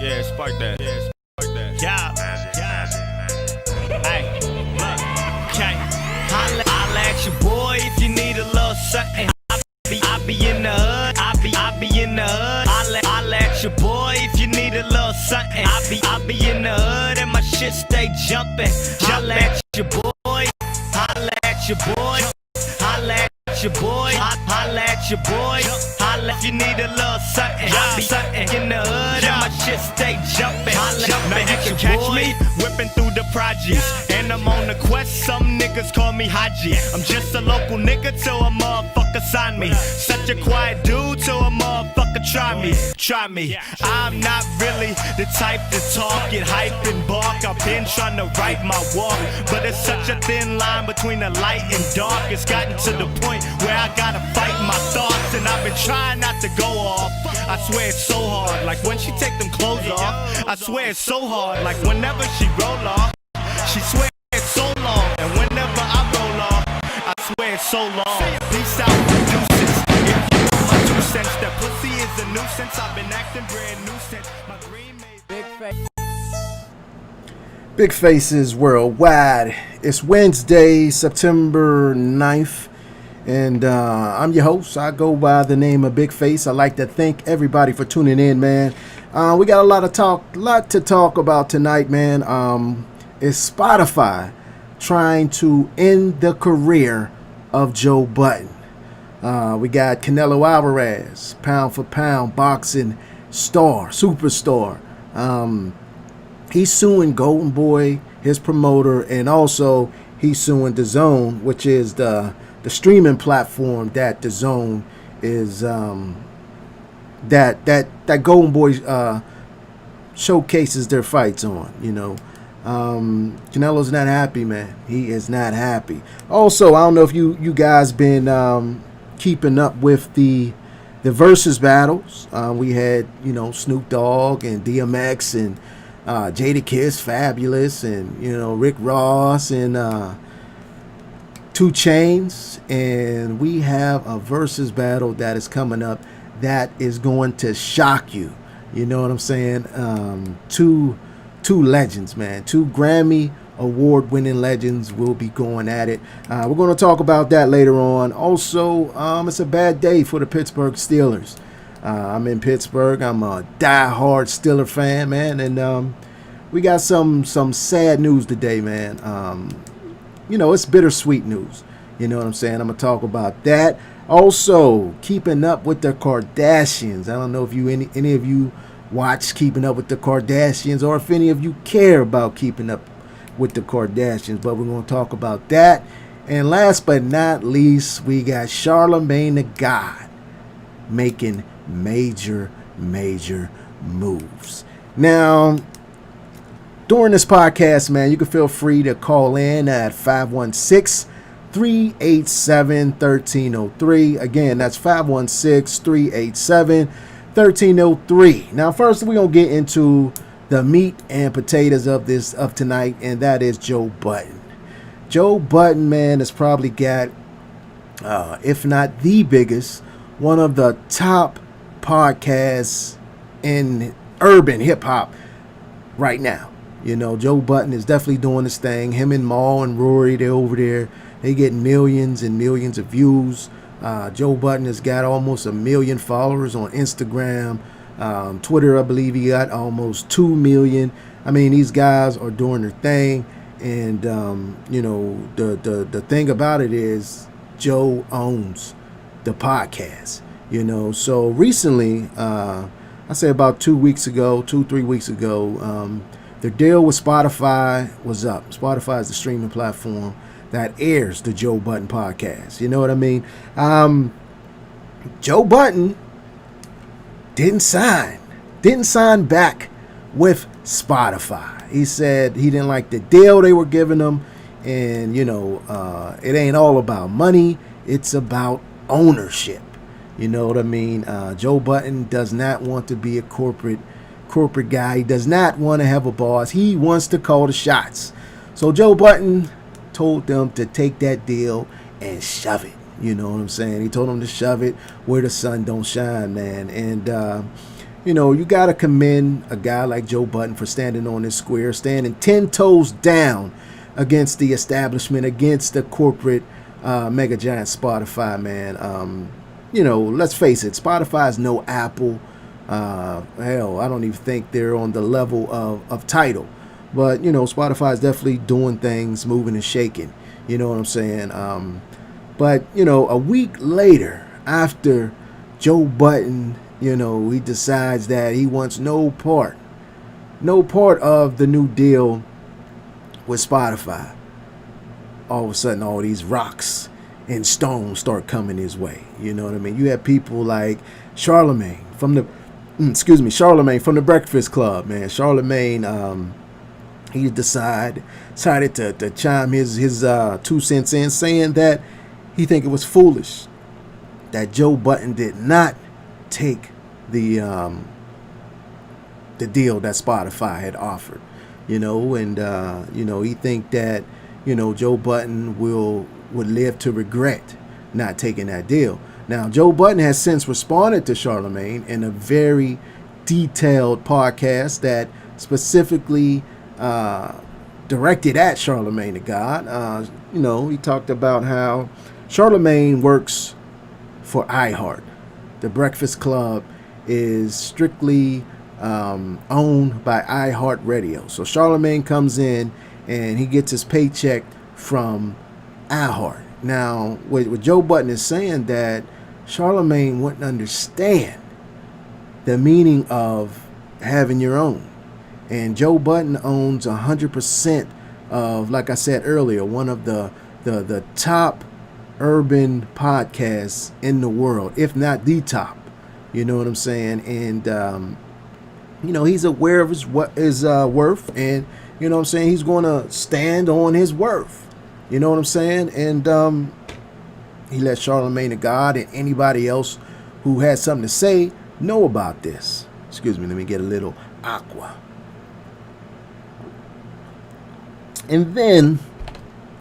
Yeah, spark that. Yeah. Hey, look, okay. Holla at your boy if you need a little something. I be in the hood. I be in the hood. Holla at your boy if you need a little something. I be in the hood and my shit stay jumping. Holla at your boy. Holla at your boy. Holla at your boy. Holla at your boy. Holla if you need a little something. I be something in the hood and my shit stay jumping. Now you can catch me whipping through the projects, and I'm on the quest. Some niggas call me Haji. I'm just a local nigga till a motherfucker sign me. Such a quiet dude till a motherfucker try me. I'm not really the type to talk, get hype and bark. I've been trying to write my walk, but it's such a thin line between the light and dark. It's gotten to the point where I gotta fight my thoughts, and I've been trying not to go off. I swear it's so hard, like when she take them clothes off. I swear it's so hard, like whenever she roll off. She swear it's so long, and whenever I roll off, I swear it's so long. Peace out, producers. If you want my 2 cents, that pussy is a nuisance. I've been acting brand new since my green made Big Faces Worldwide. It's Wednesday, September 9th, and I'm your host. I go by the name of Big Face. I'd like to thank everybody for tuning in, man. We got a lot to talk about tonight, man. It's Spotify trying to end the career of Joe Budden. We got Canelo Alvarez, pound for pound boxing superstar. He's suing Goldenboy, his promoter, and also he's suing DAZN, which is the streaming platform that DAZN is that Goldenboy showcases their fights on. You know, Canelo's not happy, man. He is not happy. Also, I don't know if you guys been keeping up with the versus battles. We had, you know, Snoop Dogg and DMX and Jadakiss, Fabulous, and, you know, Rick Ross and 2 Chainz, and we have a versus battle that is coming up that is going to shock you. You know what I'm saying? Two legends, man. 2 Grammy award-winning legends will be going at it. We're going to talk about that later on. Also, it's a bad day for the Pittsburgh Steelers. I'm in Pittsburgh. I'm a die-hard Steeler fan, man, and we got some sad news today, man. You know, it's bittersweet news. You know what I'm saying? I'm going to talk about that. Also, keeping up with the Kardashians. I don't know if any of you watch Keeping Up with the Kardashians, or if any of you care about Keeping Up with the Kardashians, but we're going to talk about that. And last but not least, we got Charlamagne the God making major moves. Now, during this podcast, man, you can feel free to call in at 516-387-1303. Again, that's 516-387-1303. Now, first, we're going to get into the meat and potatoes of tonight, and that is Joe Budden. Joe Budden, man, has probably got, if not the biggest, one of the top podcasts in urban hip-hop right now. You know, Joe Budden is definitely doing his thing. Him and Maul and Rory, they're over there. They get millions and millions of views. Joe Budden has got almost 1 million followers on Instagram. Twitter, I believe he got almost 2 million. I mean, these guys are doing their thing. And, you know, the thing about it is Joe owns the podcast, you know. So recently, I say about 3 weeks ago, the deal with Spotify was up. Spotify is the streaming platform that airs the Joe Budden podcast. You know what I mean? Joe Budden didn't sign back with Spotify. He said he didn't like the deal they were giving him, and, you know, it ain't all about money. It's about ownership. You know what I mean? Joe Budden does not want to be a corporate guy. He does not want to have a boss. He wants to call the shots. So Joe Budden told them to take that deal and shove it. You know what I'm saying? He told him to shove it where the sun don't shine, man. And, you know, you got to commend a guy like Joe Budden for standing on this square, standing 10 toes down against the establishment, against the corporate mega giant Spotify, man. You know, let's face it, Spotify is no Apple. Hell, I don't even think they're on the level of Tidal. But, you know, Spotify is definitely doing things, moving and shaking. You know what I'm saying? But, you know, a week later, after Joe Budden, you know, he decides that he wants no part of the new deal with Spotify. All of a sudden, all these rocks and stones start coming his way. You know what I mean? You have people like Charlemagne from the Breakfast Club, man. Charlemagne, he decided to chime his 2 cents in, saying that he think it was foolish that Joe Budden did not take the deal that Spotify had offered, you know, and you know, he think that, you know, Joe Budden would live to regret not taking that deal. Now, Joe Budden has since responded to Charlemagne in a very detailed podcast that specifically directed at Charlemagne the God. You know, he talked about how Charlemagne works for iHeart. The Breakfast Club is strictly owned by iHeart Radio. So Charlemagne comes in and he gets his paycheck from iHeart. Now, what Joe Budden is saying, that Charlemagne wouldn't understand the meaning of having your own. And Joe Budden owns 100% of, like I said earlier, one of the top urban podcasts in the world, if not the top. You know what I'm saying? And you know, he's aware of his worth, and you know what I'm saying, he's going to stand on his worth. You know what I'm saying? And he let Charlemagne the God and anybody else who has something to say know about this. Excuse me, let me get a little aqua. And then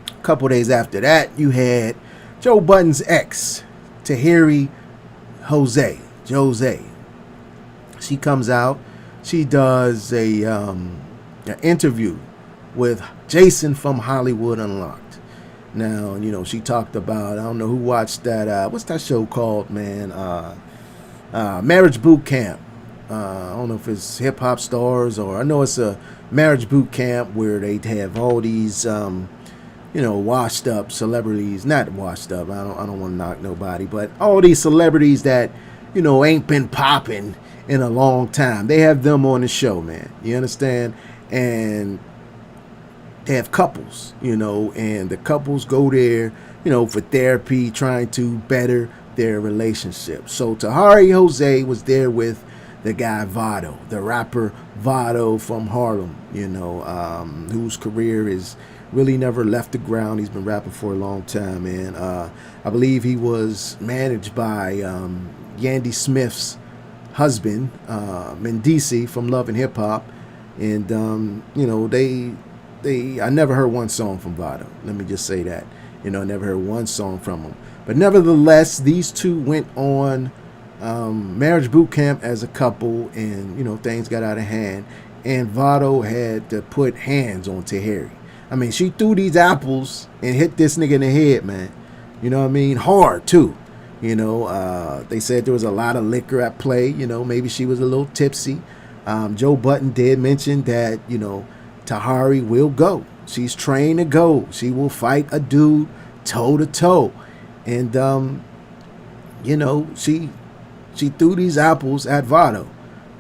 a couple days after that, you had Joe Budden's ex, Tahiri Jose. She comes out. She does an interview with Jason from Hollywood Unlocked. Now, you know, she talked about, I don't know who watched that, what's that show called, man? Marriage Boot Camp. I don't know if it's Hip Hop Stars, or I know it's a marriage boot camp where they have all these, you know, washed up celebrities. Not washed up, I don't want to knock nobody, but all these celebrities that, you know, ain't been popping in a long time. They have them on the show, man. You understand? And they have couples, you know, and the couples go there, you know, for therapy, trying to better their relationship. So Tahiri Jose was there with the guy Vado, the rapper Vado from Harlem, you know, whose career is really never left the ground. He's been rapping for a long time, man. I believe he was managed by Yandy Smith's husband, Mendici from Love and Hip Hop. And, you know, I never heard one song from Vado. Let me just say that. You know, I never heard one song from him. But nevertheless, these two went on marriage boot camp as a couple, and, you know, things got out of hand. And Vado had to put hands on Tahiri. I mean, she threw these apples and hit this nigga in the head, man. You know what I mean? Hard, too. You know, they said there was a lot of liquor at play. You know, maybe she was a little tipsy. Joe Budden did mention that, you know, Tahiri will go. She's trained to go. She will fight a dude toe to toe. And, you know, she threw these apples at Vado.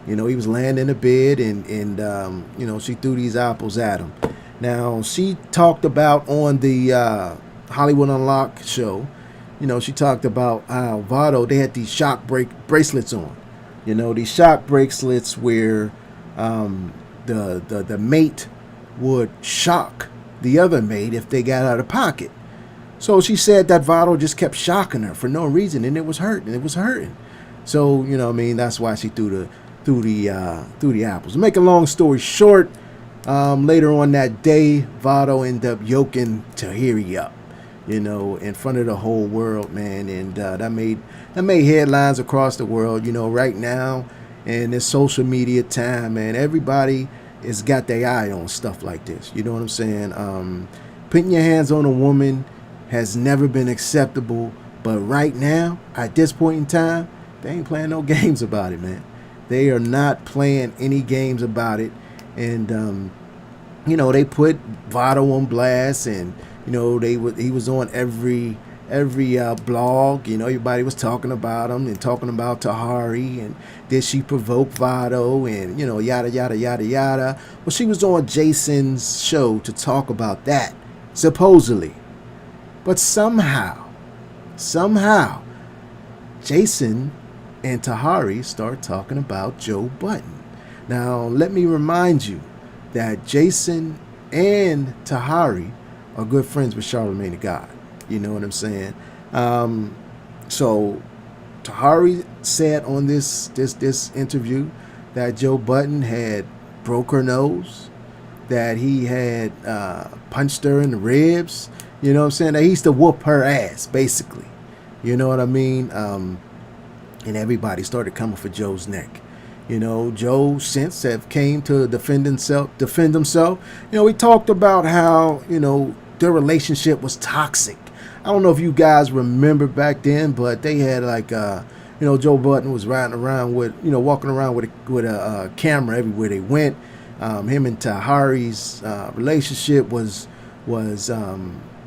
You know, he was laying in the bed, and you know, she threw these apples at him. Now, she talked about on the Hollywood Unlocked show, you know, she talked about how Vado, they had these shock bracelets on. You know, these shock bracelets where the mate would shock the other mate if they got out of pocket. So she said that Vado just kept shocking her for no reason, and it was hurting. So, you know what I mean, that's why she threw the apples. To make a long story short, later on that day, Vado ended up yoking Tahiri up. you know, in front of the whole world, man. And that made headlines across the world. You know, right now in this social media time, man, everybody has got their eye on stuff like this. You know what I'm saying? Putting your hands on a woman has never been acceptable, but right now, at this point in time, they ain't playing no games about it, man. They are not playing any games about it. And you know, they put Votto on blast, and you know, he was on every blog. You know, everybody was talking about him and talking about Tahari, and did she provoke Votto, and you know, yada yada yada yada. Well, she was on Jason's show to talk about that, supposedly, but somehow, Jason and Tahari start talking about Joe Budden. Now, let me remind you that Jason and Tahari are good friends with Charlamagne the God. You know what I'm saying? So Tahari said on this interview that Joe Budden had broke her nose, that he had punched her in the ribs. You know what I'm saying? That he used to whoop her ass, basically. You know what I mean? And everybody started coming for Joe's neck. You know, Joe since have came to defend himself. You know, we talked about how, you know, their relationship was toxic. I don't know if you guys remember back then, but they had like, you know, Joe Budden was riding around with, you know, walking around with a camera everywhere they went. Him and Tahari's relationship was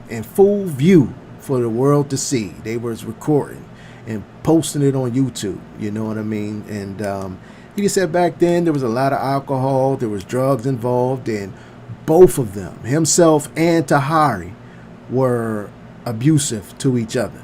in full view for the world to see. They was recording and posting it on YouTube. You know what I mean? And he just said back then there was a lot of alcohol, there was drugs involved, and both of them, himself and Tahari, were abusive to each other.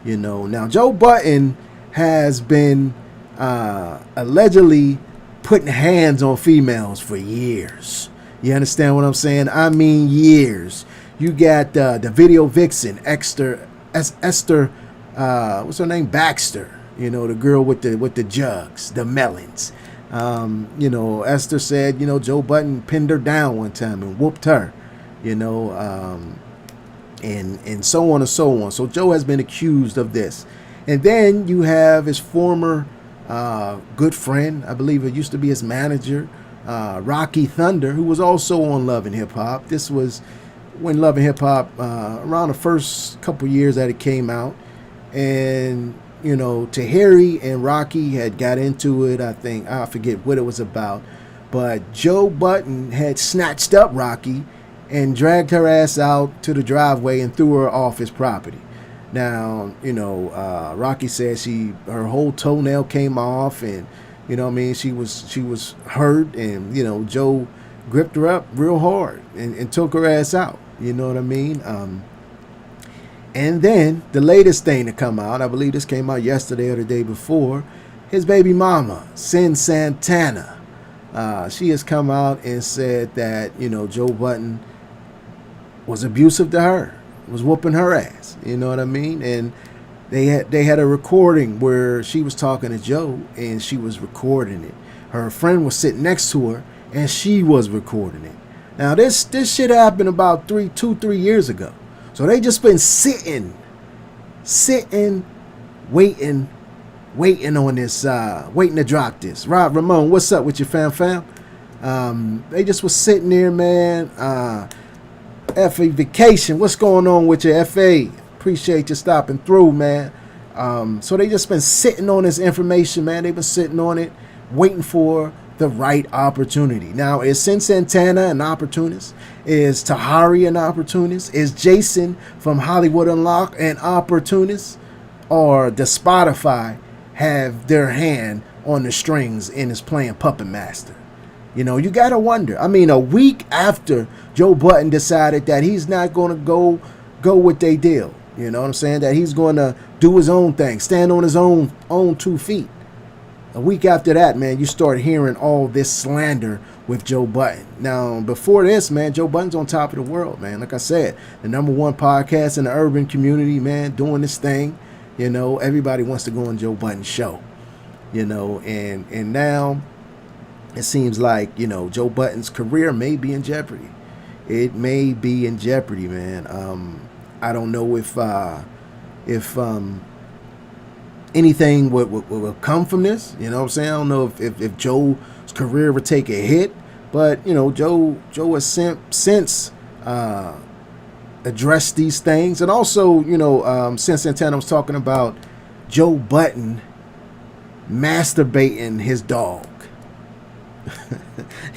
You know, now Joe Budden has been allegedly putting hands on females for years. You understand what I'm saying? I mean years. You got the video vixen, Esther, what's her name? Baxter. You know, the girl with the jugs, the melons. You know, Esther said, you know, Joe Budden pinned her down one time and whooped her. You know, and so on and so on. So Joe has been accused of this. And then you have his former good friend, I believe it used to be his manager, Rocky Thunder, who was also on Love and Hip Hop. This was when Love and Hip Hop, around the first couple years that it came out. And, you know, Tahiri and Rocky had got into it. I forget what it was about. But Joe Budden had snatched up Rocky and dragged her ass out to the driveway and threw her off his property. Now, you know, Rocky said her whole toenail came off, and, you know what I mean, she was hurt, and, you know, Joe gripped her up real hard and took her ass out. You know what I mean? And then the latest thing to come out, I believe this came out yesterday or the day before, his baby mama, Sin Santana. She has come out and said that, you know, Joe Budden was abusive to her, was whooping her ass. You know what I mean? And they had a recording where she was talking to Joe and she was recording it. Her friend was sitting next to her and she was recording it. Now this shit happened about 3 years ago. So they just been sitting, waiting on this, waiting to drop this. Rob Ramon, what's up with you, fam? They just was sitting there, man. FA Vacation, what's going on with you, FA? Appreciate you stopping through, man. So they just been sitting on this information, man. They've been sitting on it, waiting for the right opportunity. Now, is Sin Santana an opportunist? Is Tahari an opportunist? Is Jason from Hollywood Unlocked an opportunist? Or does Spotify have their hand on the strings and is playing Puppet Master? You know, you got to wonder. I mean, a week after Joe Budden decided that he's not going to go with their deal, you know what I'm saying? That he's going to do his own thing, stand on his own 2 feet. A week after that, man, you start hearing all this slander with Joe Budden. Now, before this, man, Joe Budden's on top of the world, man. Like I said, the #1 podcast in the urban community, man, doing this thing. You know, everybody wants to go on Joe Budden's show. You know, and now it seems like, you know, Joe Budden's career may be in jeopardy. It may be in jeopardy, man. I don't know if anything will come from this. You know what I'm saying? I don't know if Joe's career would take a hit, but you know, Joe has since addressed these things, and also, you know, since Santana was talking about Joe Budden masturbating his dog.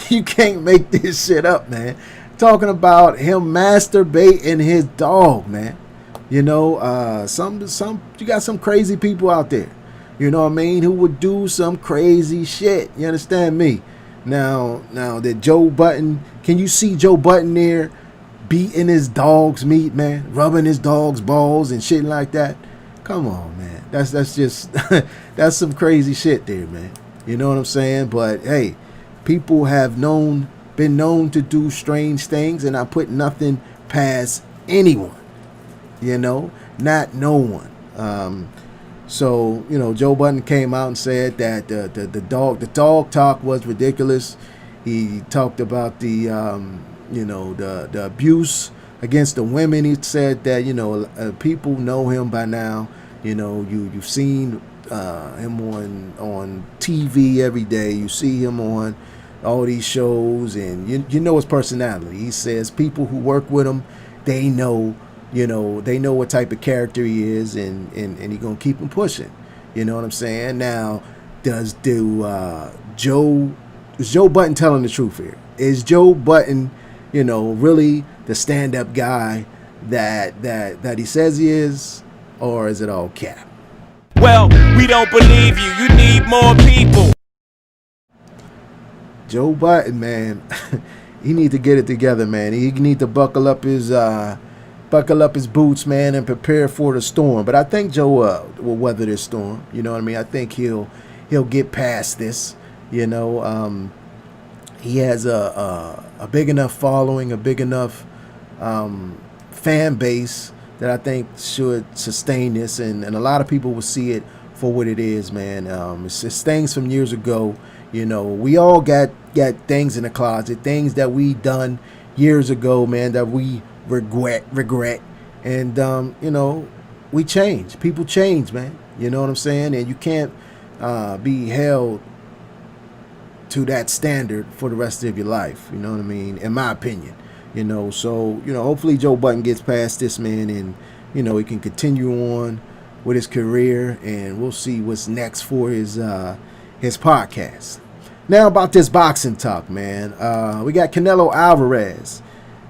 You can't make this shit up, man. Talking about him masturbating his dog, man. You know, you got some crazy people out there, you know what I mean, who would do some crazy shit. You understand me? Now that Joe Budden, can you see Joe Budden there beating his dog's meat, man, rubbing his dog's balls and shit like that? Come on, man. That's just that's some crazy shit there, man. You know what I'm saying? But hey, people have been known to do strange things, and I put nothing past anyone. You know, not no one. So, you know, Joe Budden came out and said that the dog talk was ridiculous. He talked about the you know, the abuse against the women. He said that, you know, people know him by now. You know, you've seen him on TV every day. You see him on all these shows, and you know his personality. He says people who work with him, they know. You know, they know what type of character he is, and he gonna keep him pushing. You know what I'm saying? Now, is Joe Budden telling the truth here? Is Joe Budden, you know, really the stand-up guy that he says he is, or is it all cap? Well, we don't believe you. You need more people. Joe Budden, man, he need to get it together, man. He need to buckle up his boots, man, and prepare for the storm. But I think Joe will weather this storm. You know what I mean? I think he'll get past this. You know, he has a big enough following, a big enough fan base that I think should sustain this, and a lot of people will see it for what it is, man. It's things from years ago. You know, we all got things in the closet, things that we done years ago, man, that we regret, and you know, we change. People change, man. You know what I'm saying? And you can't be held to that standard for the rest of your life. You know what I mean? In my opinion. You know, so, you know, hopefully Joe Budden gets past this, man, and you know, he can continue on with his career, and we'll see what's next for his podcast. Now about this boxing talk, man. We got Canelo Alvarez,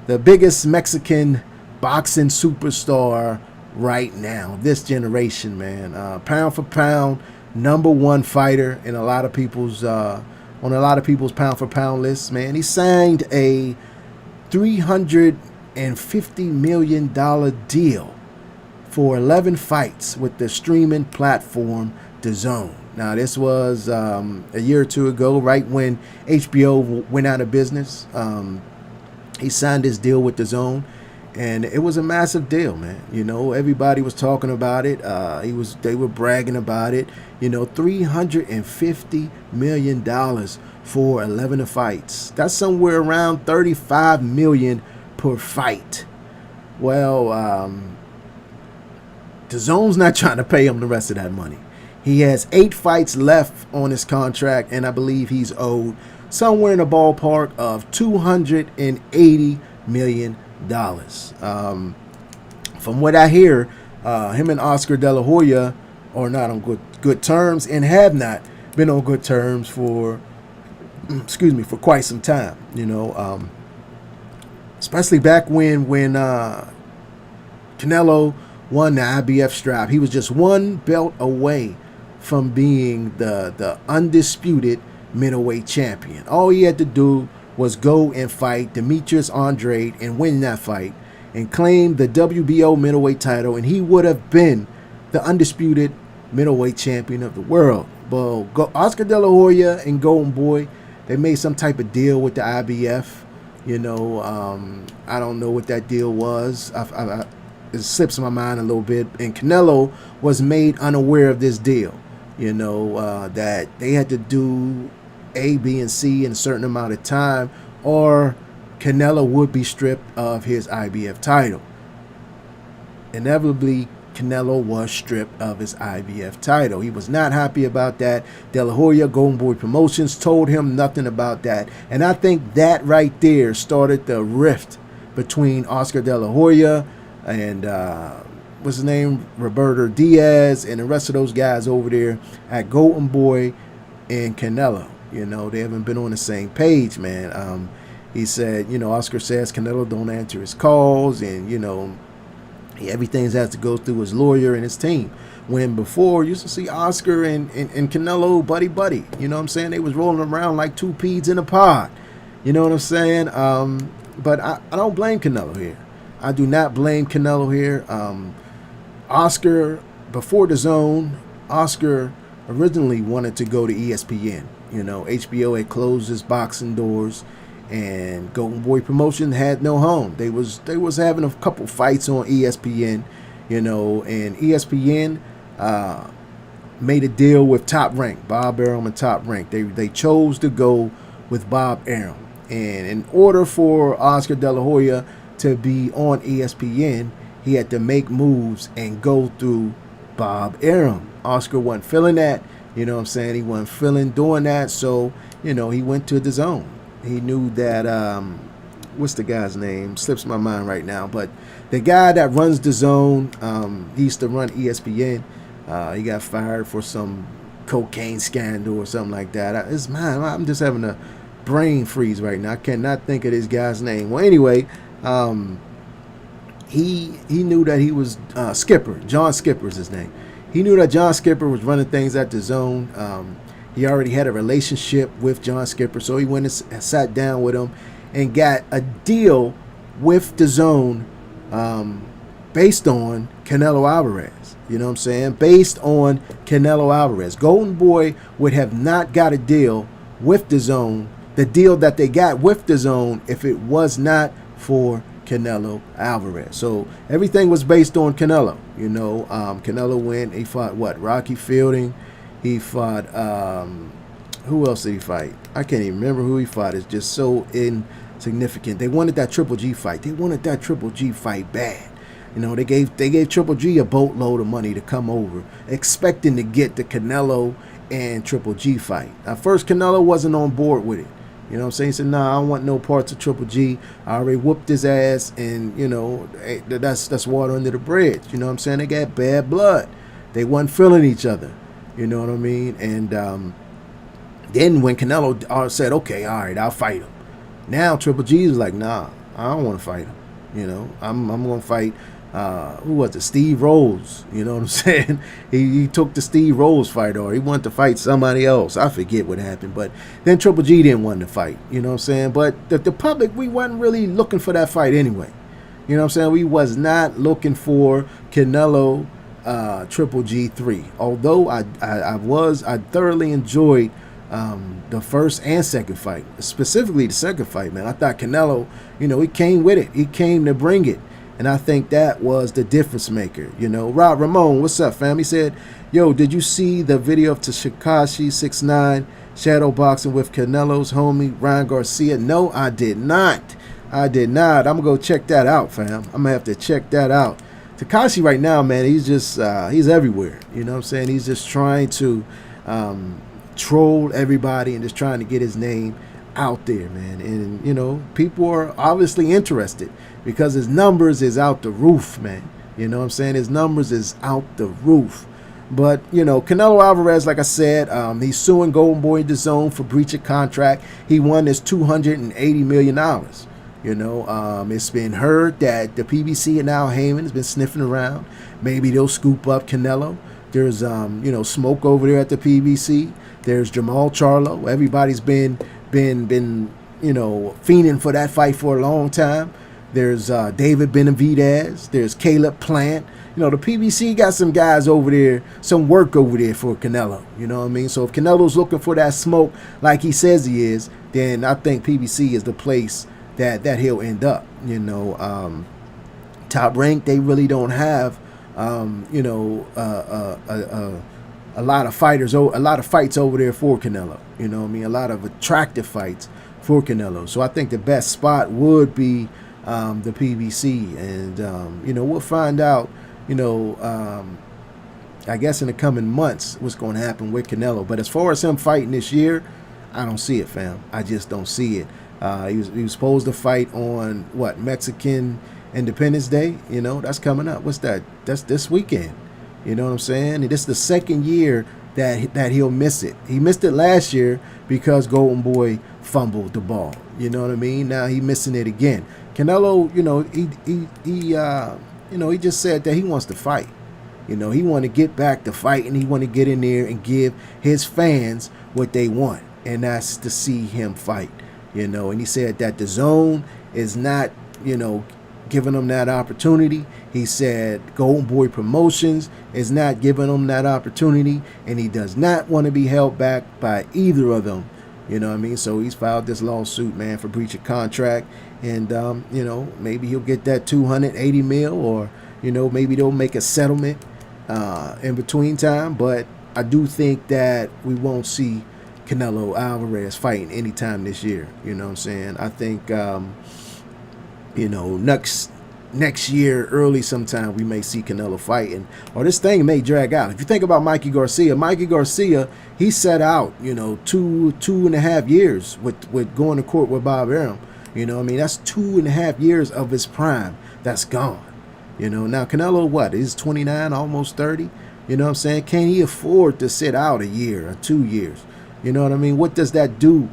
the biggest Mexican boxing superstar right now, this generation, man. Pound for pound, #1 fighter in a lot of people's on a lot of people's pound for pound lists, man. He signed a $350 million deal for 11 fights with the streaming platform DAZN. Now, this was a year or two ago, right when HBO went out of business. He signed this deal with DAZN, and it was a massive deal, man. You know, everybody was talking about it. They were bragging about it. You know, $350 million for 11 fights. That's somewhere around $35 million per fight. Well, DAZN's not trying to pay him the rest of that money. He has 8 fights left on his contract, and I believe he's owed somewhere in the ballpark of $280 million. From what I hear, him and Oscar De La Hoya are not on good terms, and have not been on good terms for for quite some time. You know, especially back when Canelo won the IBF strap. He was just one belt away from being the undisputed middleweight champion. All he had to do was go and fight Demetrius Andrade and win that fight and claim the WBO middleweight title, and he would have been the undisputed middleweight champion of the world. But Oscar De La Hoya and Goldenboy, they made some type of deal with the IBF. You know, I don't know what that deal was. It slips my mind a little bit. And Canelo was made unaware of this deal. You know, that they had to do A, B, and C in a certain amount of time, or Canelo would be stripped of his IBF title. inevitably Canelo was stripped of his IBF title. He was not happy about that. De La Hoya, Goldenboy Promotions, told him nothing about that. And I think that right there started the rift between Oscar De La Hoya and what's his name, Roberto Diaz, and the rest of those guys over there at Goldenboy and Canelo. You know, they haven't been on the same page, man. He said, you know, Oscar says Canelo don't answer his calls, and, you know, everything has to go through his lawyer and his team. When before, you used to see Oscar and Canelo buddy. You know what I'm saying? They was rolling around like two peas in a pod. You know what I'm saying? But I don't blame Canelo here. I do not blame Canelo here. Oscar, before DAZN, Oscar originally wanted to go to ESPN. You know, HBO had closed its boxing doors, and Goldenboy Promotion had no home. They was having a couple fights on ESPN, you know, and ESPN made a deal with Top Rank, Bob Arum and Top Rank. They chose to go with Bob Arum, and in order for Oscar De La Hoya to be on ESPN, he had to make moves and go through Bob Arum. Oscar wasn't feeling that, you know what I'm saying? He wasn't feeling doing that, so, you know, he went to DAZN. He knew that, what's the guy's name? Slips my mind right now, but the guy that runs DAZN, he used to run ESPN. He got fired for some cocaine scandal or something like that. I'm just having a brain freeze right now. I cannot think of this guy's name. Well, anyway, he knew that he was Skipper. John Skipper is his name. He knew that John Skipper was running things at DAZN. He already had a relationship with John Skipper, so he went and sat down with him and got a deal with DAZN based on Canelo Alvarez. You know what I'm saying? Based on Canelo Alvarez. Goldenboy would have not got a deal with DAZN, the deal that they got with DAZN, if it was not for Canelo Alvarez. So everything was based on Canelo. You know, Canelo went, he fought what? Rocky Fielding. He fought, who else did he fight? I can't even remember who he fought. It's just so insignificant. They wanted that Triple G fight. They wanted that Triple G fight bad. You know, they gave Triple G a boatload of money to come over, expecting to get the Canelo and Triple G fight. At first, Canelo wasn't on board with it. You know what I'm saying? He said, nah, I don't want no parts of Triple G. I already whooped his ass, and, you know, that's water under the bridge. You know what I'm saying? They got bad blood. They wasn't feeling each other. You know what I mean? And then when Canelo said, okay, all right, I'll fight him. Now Triple G is like, nah, I don't want to fight him. You know, I'm going to fight, who was it? Steve Rose. You know what I'm saying? He took the Steve Rose fight, or he wanted to fight somebody else. I forget what happened. But then Triple G didn't want to fight. You know what I'm saying? But the public, we wasn't really looking for that fight anyway. You know what I'm saying? We was not looking for Canelo Triple G3. Although I thoroughly enjoyed the first and second fight, specifically the second fight, man. I thought Canelo, you know, he came with it. He came to bring it. And I think that was the difference maker. You know, Rob Ramon, what's up, fam? He said, yo, did you see the video of Tekashi 6ix9ine shadow boxing with Canelo's homie Ryan Garcia? No, I did not. I'm going to go check that out, fam. I'm going to have to check that out. Tekashi right now, man, he's just, he's everywhere. You know what I'm saying? He's just trying to troll everybody and just trying to get his name out there, man. And, you know, people are obviously interested because his numbers is out the roof, man. You know what I'm saying? His numbers is out the roof. But, you know, Canelo Alvarez, like I said, he's suing Goldenboy DAZN for breach of contract. He won his $280 million. You know, it's been heard that the PBC and Al Heyman has been sniffing around. Maybe they'll scoop up Canelo. There's, you know, smoke over there at the PBC. There's Jamal Charlo. Everybody's been, you know, fiending for that fight for a long time. There's David Benavidez. There's Caleb Plant. You know, the PBC got some guys over there, some work over there for Canelo. You know what I mean? So if Canelo's looking for that smoke like he says he is, then I think PBC is the place that he'll end up. You know, Top Rank, they really don't have, you know, a lot of fighters, a lot of fights over there for Canelo. You know what I mean? A lot of attractive fights for Canelo. So I think the best spot would be the PBC. And, you know, we'll find out you know, I guess in the coming months what's going to happen with Canelo. But as far as him fighting this year, I don't see it, fam. I just don't see it. He was supposed to fight on what, Mexican Independence Day. You know, that's coming up. What's that? That's this weekend. You know what I'm saying? And this is the second year that he'll miss it. He missed it last year because Goldenboy fumbled the ball. You know what I mean? Now he missing it again. Canelo, you know, he just said that he wants to fight. You know, he want to get back to fighting. He want to get in there and give his fans what they want, and that's to see him fight. You know, and he said that the DAZN is not, you know, giving him that opportunity. He said Goldenboy Promotions is not giving him that opportunity, and he does not want to be held back by either of them. You know what I mean? So he's filed this lawsuit, man, for breach of contract, and you know, maybe he'll get that 280 mil, or you know, maybe they'll make a settlement in between time. But I do think that we won't see Canelo Alvarez fighting anytime this year. You know what I'm saying? I think you know, next year early sometime we may see Canelo fighting, or this thing may drag out. If you think about Mikey Garcia, he set out, you know, two and a half years with going to court with Bob Arum. You know what I mean? That's 2.5 years of his prime that's gone. You know, now Canelo, what, he's 29, almost 30. You know what I'm saying? Can he afford to sit out a year or 2 years? You know what I mean? What does that do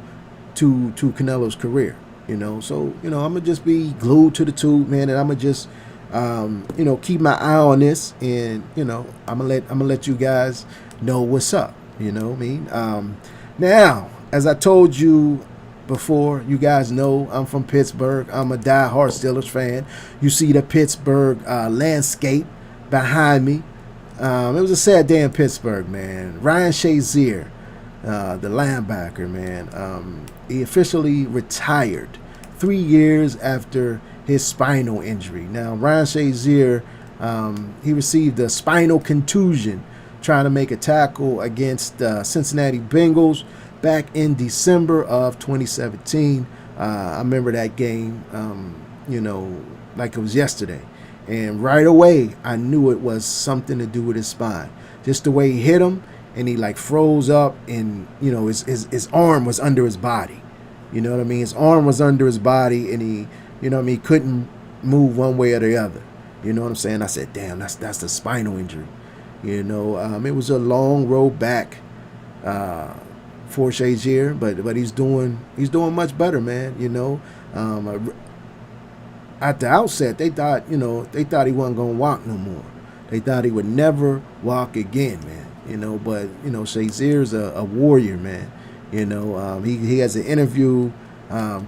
to Canelo's career? You know, so, you know, I'm going to just be glued to the tube, man, and I'm going to just, you know, keep my eye on this, and, you know, I'm going to let you guys know what's up, you know what I mean? Now, as I told you before, you guys know I'm from Pittsburgh. I'm a diehard Steelers fan. You see the Pittsburgh landscape behind me. It was a sad day in Pittsburgh, man. Ryan Shazier, the linebacker, man, he officially retired 3 years after his spinal injury. Now, Ryan Shazier, he received a spinal contusion trying to make a tackle against Cincinnati Bengals back in December of 2017. I remember that game, you know, like it was yesterday. And right away, I knew it was something to do with his spine. Just the way he hit him, and he like froze up, and, you know, his arm was under his body. You know what I mean? His arm was under his body, and he, you know what I mean, couldn't move one way or the other. You know what I'm saying? I said, damn, that's the spinal injury. You know, it was a long road back for Shazier, but he's doing much better, man. You know, at the outset, they thought he wasn't gonna walk no more. They thought he would never walk again, man. You know, but you know, Shazier's a warrior, man. You know, he has an interview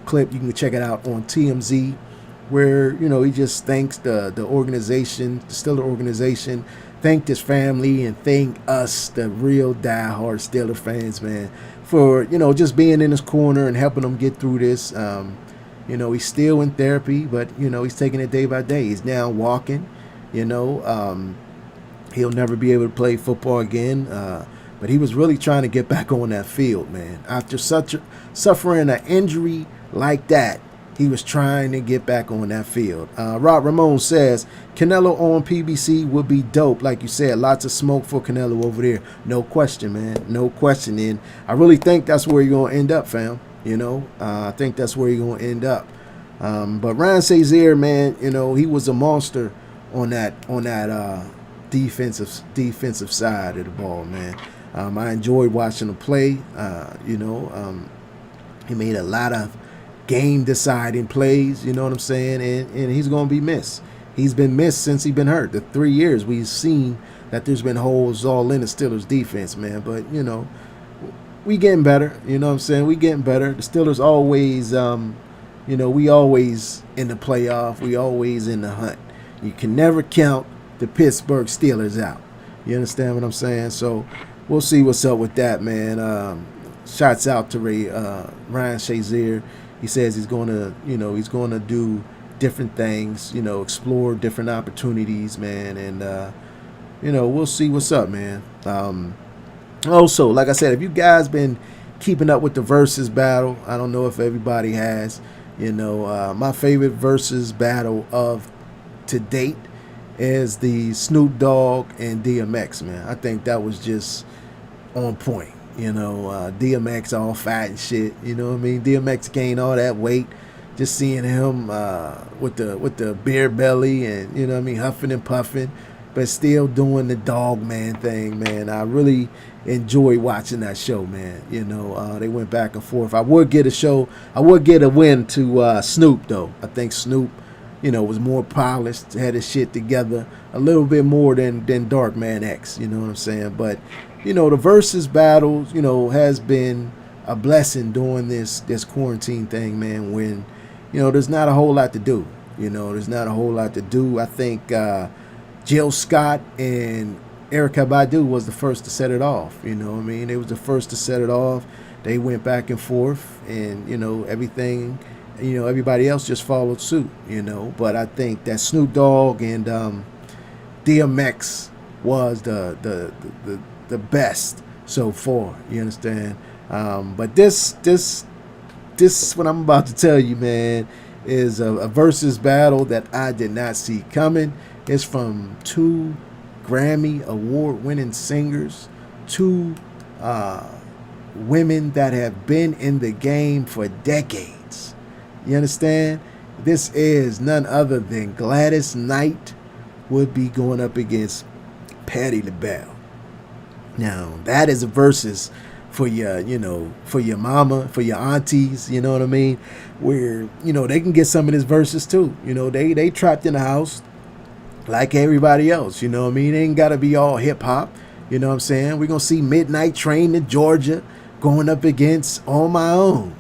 clip. You can check it out on TMZ, where, you know, he just thanks the organization, the Steeler organization, thanked his family, and thanked us, the real diehard Steeler fans, man, for, you know, just being in his corner and helping him get through this. You know, he's still in therapy, but, you know, he's taking it day by day. He's now walking. You know, he'll never be able to play football again. But he was really trying to get back on that field, man. After suffering an injury like that, he was trying to get back on that field. Rob Ramon says, Canelo on PBC would be dope. Like you said, lots of smoke for Canelo over there. No question, man. No question. And I really think that's where you're going to end up, fam. You know, I think that's where you're going to end up. But Ryan Shazier, man, you know, he was a monster on that defensive side of the ball, man. I enjoyed watching him play. You know, he made a lot of game-deciding plays, you know what I'm saying? And he's going to be missed. He's been missed since he's been hurt. The 3 years we've seen that there's been holes all in the Steelers' defense, man. But, you know, we getting better. You know what I'm saying? We getting better. The Steelers always, you know, we always in the playoff. We always in the hunt. You can never count the Pittsburgh Steelers out. You understand what I'm saying? So we'll see what's up with that, man. Shouts out to Ryan Shazier. He says he's going to do different things, you know, explore different opportunities, man. And, you know, we'll see what's up, man. Also, like I said, if you guys been keeping up with the versus battle, I don't know if everybody has, you know, my favorite versus battle of to date is the Snoop Dogg and DMX, man. I think that was just on point. DMX all fat and shit. You know what I mean? DMX gained all that weight. Just seeing him with the beer belly and, you know what I mean, huffing and puffing, but still doing the dog man thing, man. I really enjoyed watching that show, man. They went back and forth. I would get a win to Snoop, though. I think Snoop, was more polished, had his shit together a little bit more than Dark Man X, you know what I'm saying? But, the versus battles, has been a blessing during this quarantine thing, man, when, there's not a whole lot to do. There's not a whole lot to do. I think Jill Scott and Erykah Badu was the first to set it off. They was the first to set it off. They went back and forth, and, everything, everybody else just followed suit, But I think that Snoop Dogg and DMX was the best so far. You understand? But this what I'm about to tell you, man, is a versus battle that I did not see coming. It's from two Grammy award-winning singers, two women that have been in the game for decades. You understand? This is none other than Gladys Knight would be going up against Patti LaBelle. Now, that is a versus for your, for your mama, for your aunties, you know what I mean? Where, they can get some of this verses too. They trapped in the house like everybody else, you know what I mean? It ain't got to be all hip hop, you know what I'm saying? We're going to see Midnight Train in Georgia going up against On My Own,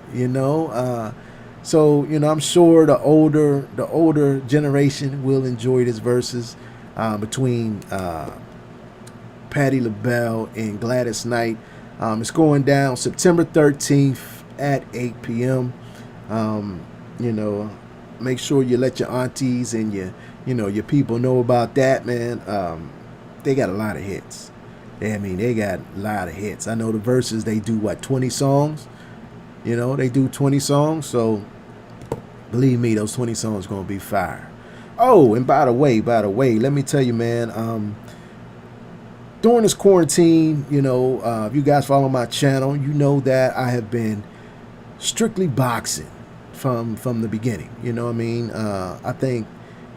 So, I'm sure the older generation will enjoy this versus between Patti LaBelle and Gladys Knight. It's going down September 13th at 8 p.m. Make sure you let your aunties and your people know about that, man. They got a lot of hits. They got a lot of hits. I know the verses, they do 20 songs? They do 20 songs. So believe me, those 20 songs going to be fire. Oh, and by the way, let me tell you, man, during this quarantine, if you guys follow my channel, you know that I have been strictly boxing from the beginning. I think,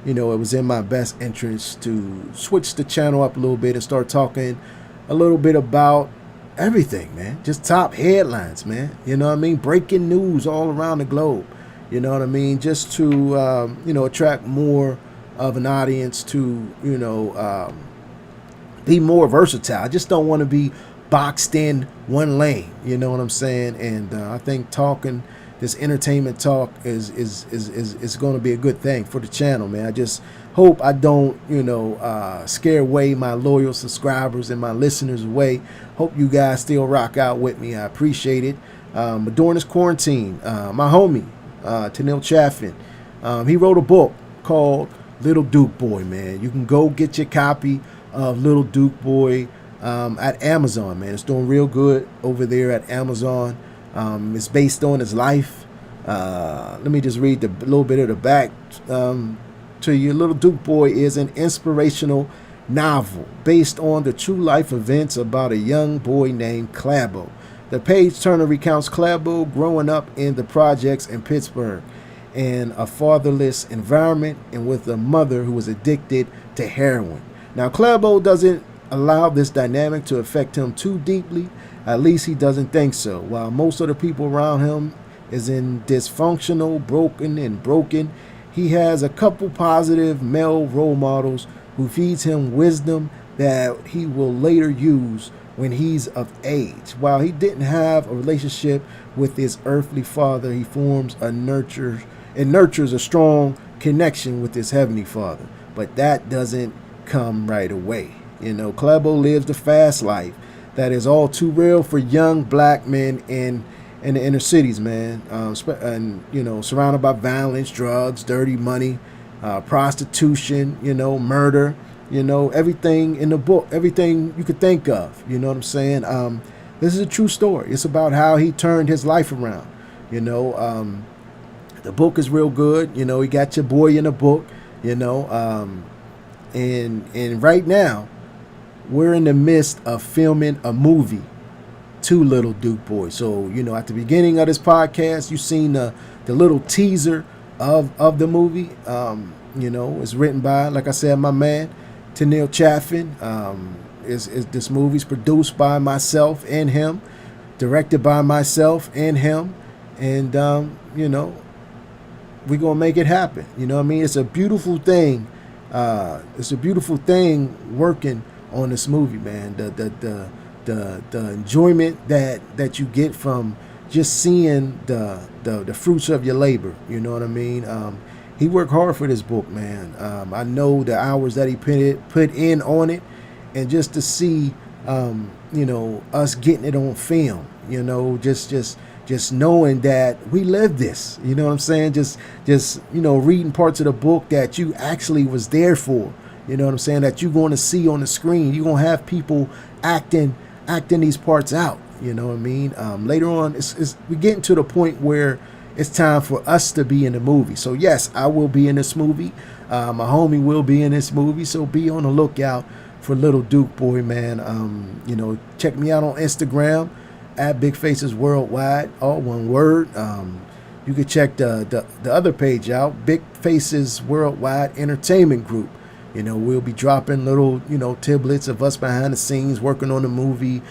it was in my best interest to switch the channel up a little bit and start talking a little bit about everything, man. Just top headlines, man. Breaking news all around the globe. Just to, attract more of an audience to, be more versatile. I just don't want to be boxed in one lane. You know what I'm saying? And I think this entertainment talk is going to be a good thing for the channel, man. I just hope I don't, scare away my loyal subscribers and my listeners away. Hope you guys still rock out with me. I appreciate it. But during this quarantine, my homie, Untitled Chapter, he wrote a book called Little Duke Boy, man. You can go get your copy of Little Duke Boy at Amazon, man. It's doing real good over there at Amazon. It's based on his life. Let me just read a little bit of the back to you. Little Duke Boy is an inspirational novel based on the true life events about a young boy named Clabo. The page turner recounts Clabo growing up in the projects in Pittsburgh in a fatherless environment and with a mother who was addicted to heroin. Now, Clabo doesn't allow this dynamic to affect him too deeply. At least he doesn't think so. While most of the people around him is in dysfunctional, broken, he has a couple positive male role models who feeds him wisdom that he will later use when he's of age. While he didn't have a relationship with his earthly father, he forms nurtures a strong connection with his heavenly father. But that doesn't come right away. Clabo lives the fast life that is all too real for young black men in the inner cities, man. And surrounded by violence, drugs, dirty money, prostitution, murder, everything in the book, everything you could think of. You know what I'm saying? This is a true story. It's about how he turned his life around. The book is real good. He got your boy in the book. And right now, we're in the midst of filming a movie to Little Duke Boy. So, you know, at the beginning of this podcast, you've seen the little teaser of the movie. You know, it's written by, like I said, my man, Untitled Chapter. This movie's produced by myself and him, directed by myself and him. And, you know, we're going to make it happen. You know what I mean? It's a beautiful thing. It's a beautiful thing working on this movie, man. The enjoyment that you get from just seeing the fruits of your labor. You know what I mean? He worked hard for this book, man. I know the hours that he put in on it, and just to see, you know, us getting it on film. You know, just knowing that we lived this. You know what I'm saying? Just you know, reading parts of the book that you actually was there for. You know what I'm saying? That you're going to see on the screen. You're going to have people acting these parts out. You know what I mean? Later on, we're getting to the point where it's time for us to be in the movie. So yes, I will be in this movie. My homie will be in this movie. So be on the lookout for Little Duke Boy, man. You know, check me out on Instagram at BIGFACESWORLDWIDE, all one word. You can check the other page out, Big Faces Worldwide Entertainment Group. You know, we'll be dropping little, you know, tidbits of us behind the scenes working on the movie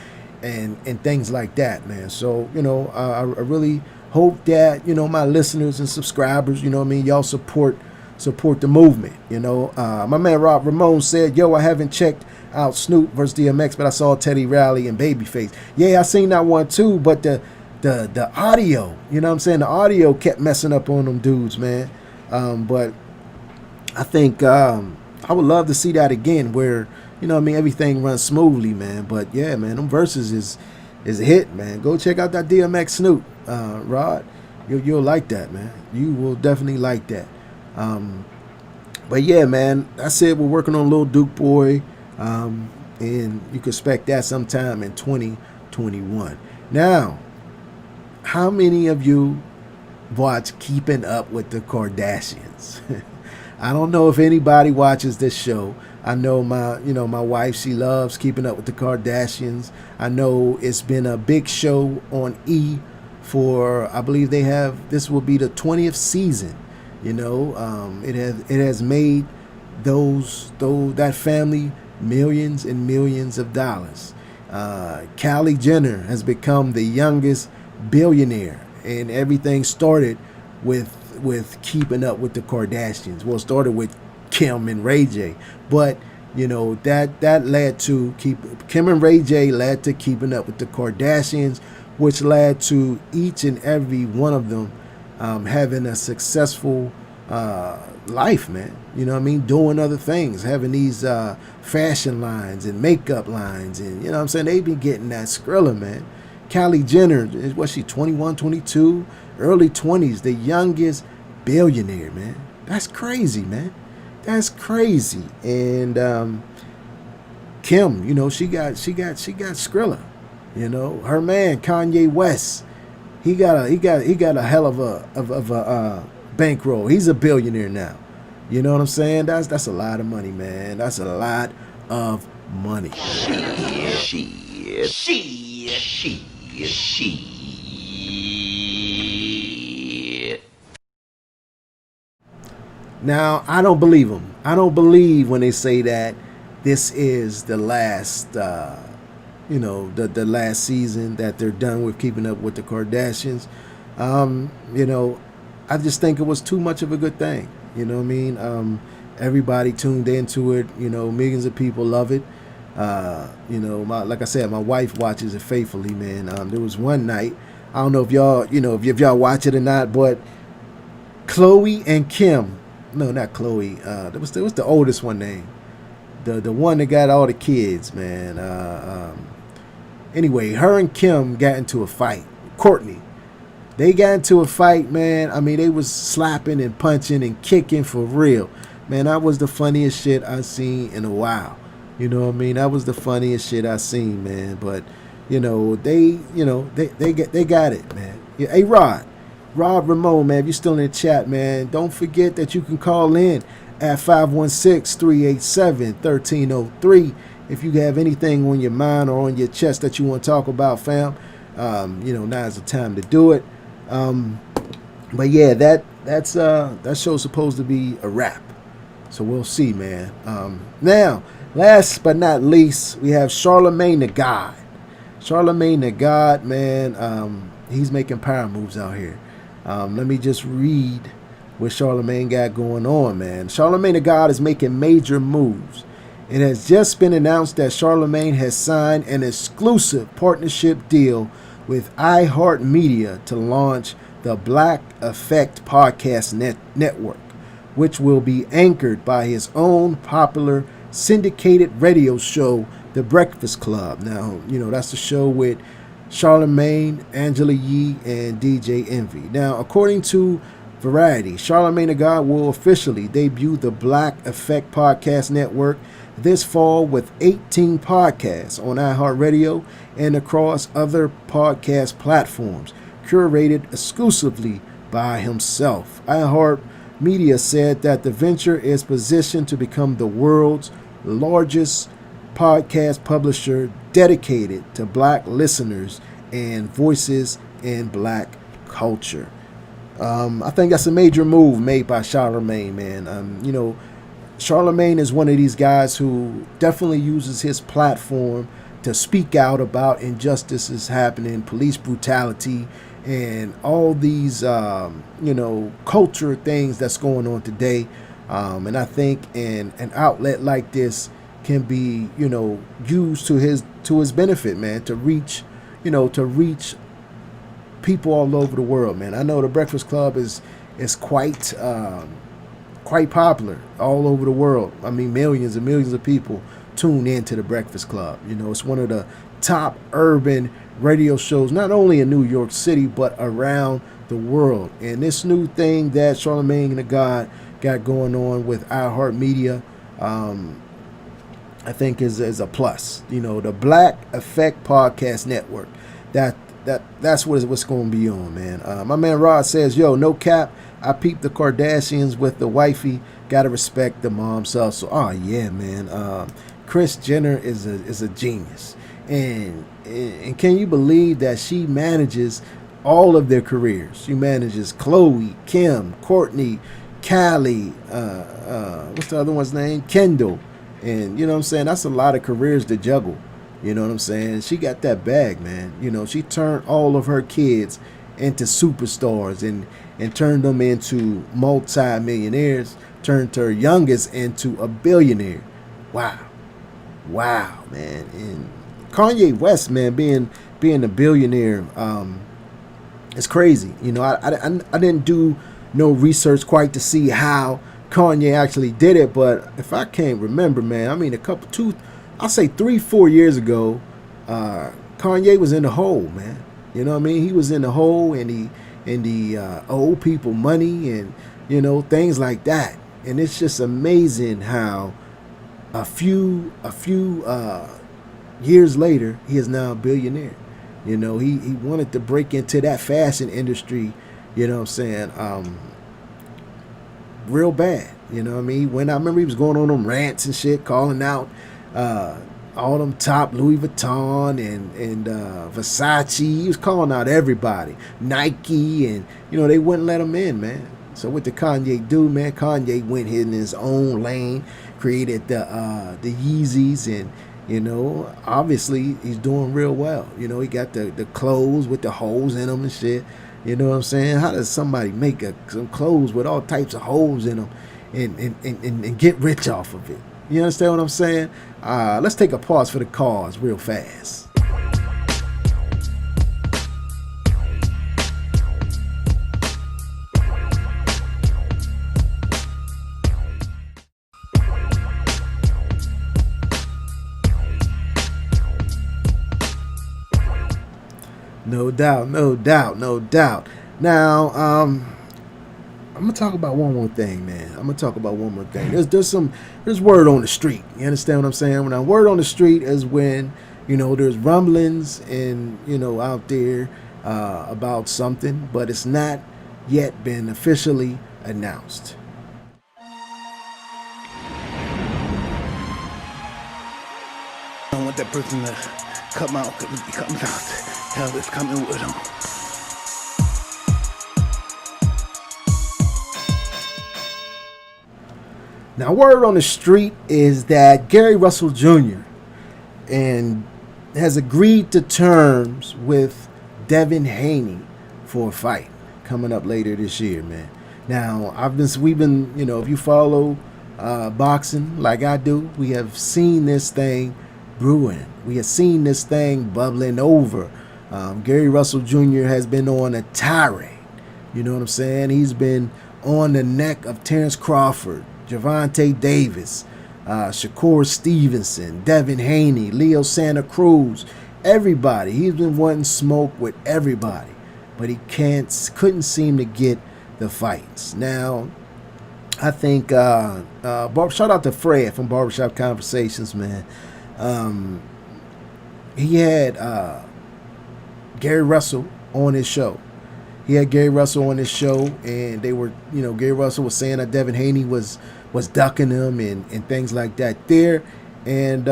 and things like that, man. So, you know, I really hope that, you know, my listeners and subscribers, you know what I mean, y'all support the movement. You know, my man Rob Ramon said, yo, I haven't checked out Snoop versus DMX, but I saw Teddy Riley and Babyface. Yeah, I seen that one too, but the audio, you know what I'm saying, the audio kept messing up on them dudes, man. But I think I would love to see that again, where, you know what I mean, everything runs smoothly, man. But yeah, man, them verses is a hit, man. Go check out that DMX Snoop, Rod. You'll like that, man. You will definitely like that. But yeah, man, I said we're working on Little Duke Boy, and you can expect that sometime in 2021. Now, how many of you watch Keeping Up with the Kardashians? I don't know if anybody watches this show. I know my wife, she loves Keeping Up with the Kardashians. I know it's been a big show on E for, I believe this will be the 20th season. You know, it has made that family millions and millions of dollars. Kylie Jenner has become the youngest billionaire, and everything started with Keeping Up with the Kardashians. Well, it started with Kim and Ray J, but you know that led to Kim and Ray J led to Keeping Up with the Kardashians, which led to each and every one of them having a successful life, man. You know what I mean? Doing other things, having these fashion lines and makeup lines, and you know what I'm saying, they be getting that Skrilla, man. Kylie Jenner, was she 21, 22, early 20s, the youngest billionaire, man. That's crazy, man. That's crazy. And Kim, you know, she got Skrilla. You know, her man Kanye West, he got a hell of a bankroll. He's a billionaire now. You know what I'm saying? That's a lot of money, man. That's a lot of money. Shit. Now, I don't believe them. I don't believe when they say that this is the last, you know, the last season that they're done with Keeping Up with the Kardashians. You know, I just think it was too much of a good thing. You know what I mean? Everybody tuned into it. You know, millions of people love it. You know, like I said, my wife watches it faithfully, man. There was one night, I don't know if y'all, you know, if y'all watch it or not, but Chloe and Kim, no, not Chloe. What's the oldest one name? The one that got all the kids, man. Anyway, her and Kim got into a fight. Courtney. They got into a fight, man. I mean, they was slapping and punching and kicking for real. Man, that was the funniest shit I've seen in a while. You know what I mean? That was the funniest shit I seen, man. But, you know, they got it, man. Yeah, hey, Rob Ramon, man, if you're still in the chat, man, don't forget that you can call in at 516-387-1303. If you have anything on your mind or on your chest that you want to talk about, fam, now's the time to do it. But yeah, that show's supposed to be a wrap. So we'll see, man. Now, last but not least, we have Charlemagne the God. Charlemagne the God, man, he's making power moves out here. Let me just read what Charlemagne got going on, man. Charlemagne the God is making major moves. It has just been announced that Charlemagne has signed an exclusive partnership deal with iHeartMedia to launch the Black Effect Podcast Network, which will be anchored by his own popular syndicated radio show, The Breakfast Club. Now, that's the show with Charlemagne, Angela Yee, and DJ Envy. Now, according to Variety, Charlemagne the God will officially debut the Black Effect Podcast Network this fall with 18 podcasts on iHeartRadio and across other podcast platforms, curated exclusively by himself. iHeartMedia said that the venture is positioned to become the world's largest podcast publisher dedicated to black listeners and voices in black culture. I think that's a major move made by Charlemagne, man. Charlemagne is one of these guys who definitely uses his platform to speak out about injustices happening, police brutality, and all these, culture things that's going on today. And I think an outlet like this can be, used to his benefit, man, to reach people all over the world, man. I know the Breakfast Club is quite popular all over the world. I mean, millions and millions of people tune into the Breakfast Club. It's one of the top urban radio shows, not only in New York City, but around the world. And this new thing that Charlemagne the God got going on with iHeartMedia, I think is a plus. The Black Effect Podcast Network, that's what's going to be on, man. My man Rod says, yo, no cap, I peeped the Kardashians with the wifey. Gotta respect the mom's hustle. Oh yeah, man. Kris Jenner is a genius, and can you believe that she manages all of their careers? She manages Khloe, Kim, Courtney, Kylie. What's the other one's name? Kendall. And you know what I'm saying? That's a lot of careers to juggle. You know what I'm saying? She got that bag, man. She turned all of her kids into superstars and turned them into multi-millionaires, turned her youngest into a billionaire. Wow, man. And Kanye West, man, being a billionaire, it's crazy. I didn't do no research quite to see how Kanye actually did it, but if I can't remember, man, I mean, I'll say 3-4 years ago, Kanye was in the hole, man. You know what I mean? He was in the hole, and he owed people money, and things like that. And it's just amazing how a few years later, he is now a billionaire. He wanted to break into that fashion industry, you know what I'm saying, real bad. You know what I mean? When I remember he was going on them rants and shit, calling out all them top Louis Vuitton and Versace. He was calling out everybody, Nike, and they wouldn't let him in, man. So what did Kanye do, man? Kanye went in his own lane, created the Yeezys, and obviously he's doing real well. He got the clothes with the holes in them and shit. You know what I'm saying? How does somebody make some clothes with all types of holes in them and get rich off of it? You understand what I'm saying? Let's take a pause for the cause real fast. No doubt. Now, I'm gonna talk about one more thing, man. There's word on the street. You understand what I'm saying? When word on the street is when, there's rumblings and, out there about something, but it's not yet been officially announced. want that person to come out. Because if he comes out, hell is coming with him. Now, word on the street is that Gary Russell Jr. and has agreed to terms with Devin Haney for a fight coming up later this year, man. Now, we've been, you know, if you follow boxing like I do, we have seen this thing brewing. We have seen this thing bubbling over. Gary Russell Jr. has been on a tirade. You know what I'm saying? He's been on the neck of Terrence Crawford, Gervonta Davis, Shakur Stevenson, Devin Haney, Leo Santa Cruz, everybody. He's been wanting smoke with everybody, but he couldn't seem to get the fights. Now, I think shout out to Fred from Barbershop Conversations, man. He had Gary Russell on his show. And they were, you know, Gary Russell was saying that Devin Haney was ducking him and things like that there. And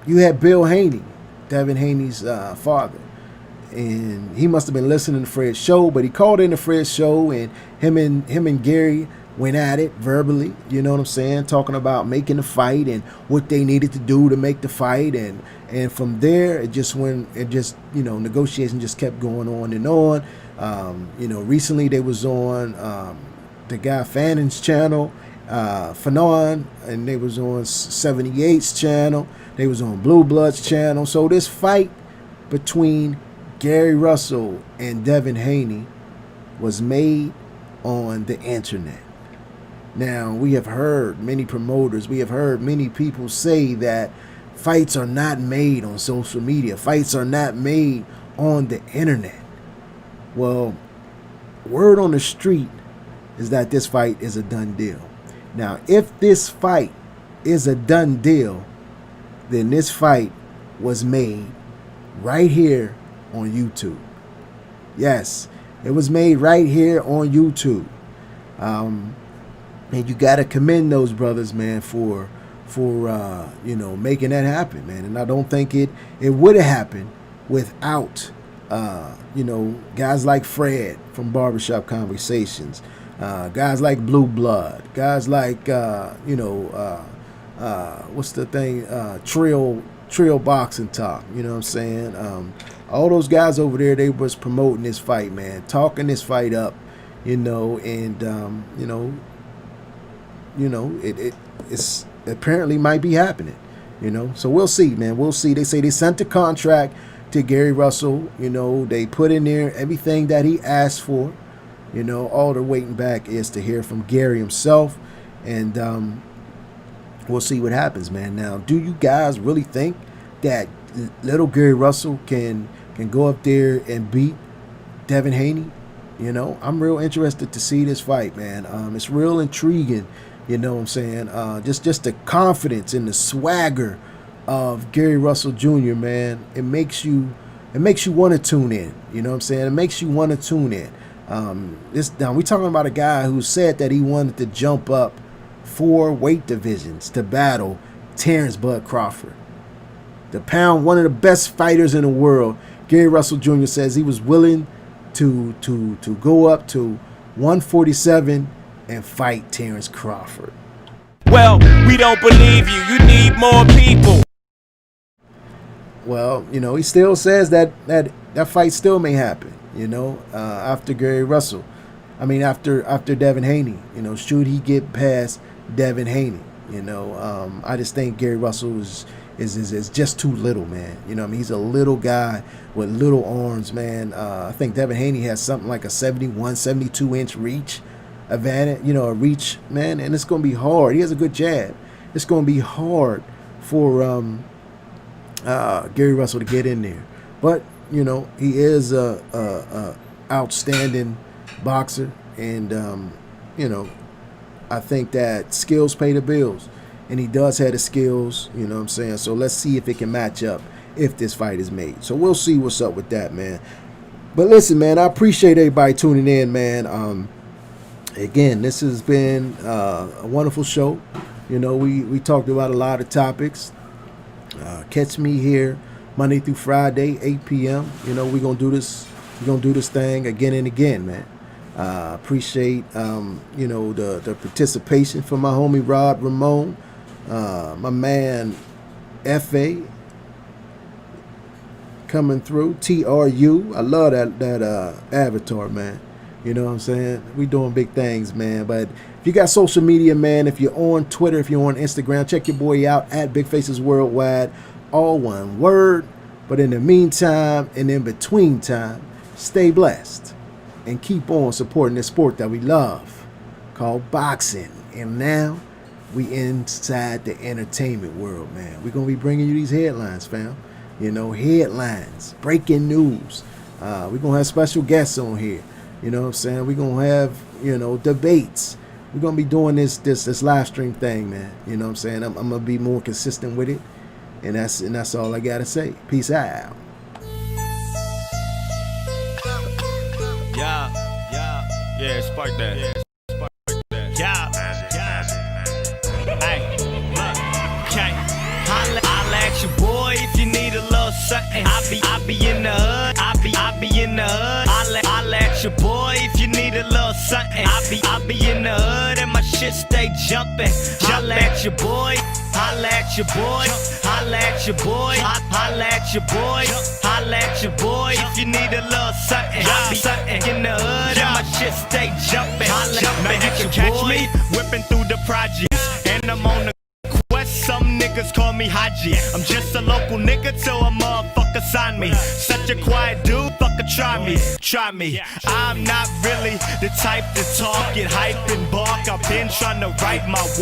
you had Bill Haney, Devin Haney's father. And he must have been listening to Fred's show, but he called in to Fred's show, and him and Gary went at it verbally, you know what I'm saying, talking about making the fight and what they needed to do to make the fight, and from there negotiation just kept going on and on. Recently they was on the guy Fannon's channel, Fanon, and they was on 78's channel, they was on Blue Blood's channel. So this fight between Gary Russell and Devin Haney was made on the internet. Now, we have heard many promoters, we have heard many people say that fights are not made on social media. Fights are not made on the internet. Well, word on the street is that this fight is a done deal. Now, if this fight is a done deal, then this fight was made right here on YouTube. Yes, it was made right here on YouTube. And you got to commend those brothers, man, for making that happen, man. And I don't think it would have happened without guys like Fred from Barbershop Conversations, guys like Blue Blood, guys like what's the thing, Trill Boxing Talk, you know what I'm saying? All those guys over there, they was promoting this fight, man, talking this fight up, it's apparently might be happening, so we'll see, man. We'll see. They say they sent the contract to Gary Russell, they put in there everything that he asked for, all they're waiting back is to hear from Gary himself, and we'll see what happens, man. Now, do you guys really think that little Gary Russell can go up there and beat Devin Haney? I'm real interested to see this fight, man. It's real intriguing, you know what I'm saying? Just the confidence and the swagger of Gary Russell Jr., man. It makes you want to tune in, you know what I'm saying? It makes you want to tune in. Now we talking about a guy who said that he wanted to jump up 4 weight divisions to battle Terrence Bud Crawford, one of the best fighters in the world. Gary Russell Jr. says he was willing to go up to 147 and fight Terrence Crawford. Well, we don't believe you. You need more people. Well, he still says that fight still may happen, after Gary Russell. I mean, after Devin Haney, should he get past Devin Haney? I just think Gary Russell is just too little, man. He's a little guy with little arms, man. I think Devin Haney has something like a 71, 72-inch reach advantage, a reach, man, and it's going to be hard. He has a good jab. It's going to be hard for Gary Russell to get in there. But, he is a outstanding boxer, and, I think that skills pay the bills. And he does have the skills, you know what I'm saying? So let's see if it can match up if this fight is made. So we'll see what's up with that, man. But listen, man, I appreciate everybody tuning in, man. Again, this has been a wonderful show. We talked about a lot of topics. Catch me here Monday through Friday, 8 p.m. You know, we're gonna do this thing again and again, man. Appreciate you know, the participation from my homie Rod Ramon, my man FA coming through, TRU. I love that avatar, man. You know what I'm saying? We doing big things, man. But if you got social media, man, if you're on Twitter, if you're on Instagram, check your boy out at Big Faces Worldwide, all one word. But in the meantime and in between time, stay blessed and keep on supporting this sport that we love called boxing. And now we inside the entertainment world, man. We're gonna be bringing you these headlines, fam. You know, headlines, breaking news. We're gonna have special guests on here. You know what I'm saying? We're gonna have, you know, debates. We're gonna be doing this live stream thing, man. You know what I'm saying? I'm gonna be more consistent with it. And that's all I gotta say. Peace out. Yeah, spark that. Yeah. Hey, look, okay. Holla at your boy if you need a little something. I be in the hood. I be in the hood. Holla at your boy if you need a little something. I be in the hood and my shit stay jumping. Holla at your boy. Holla at your boy. Holla at your boy. Holla at your boy. Holla at your boy if you need a little something. I be something in the hood and my shit stay jumping. Now you can catch me whipping through the projects, and I'm on the quest. Some niggas call me Haji. I'm just a local nigga till a motherfucker sign me. Such a quiet dude, fucker try me. I'm not really the type to talk, get hype and bark. I've been trying to write my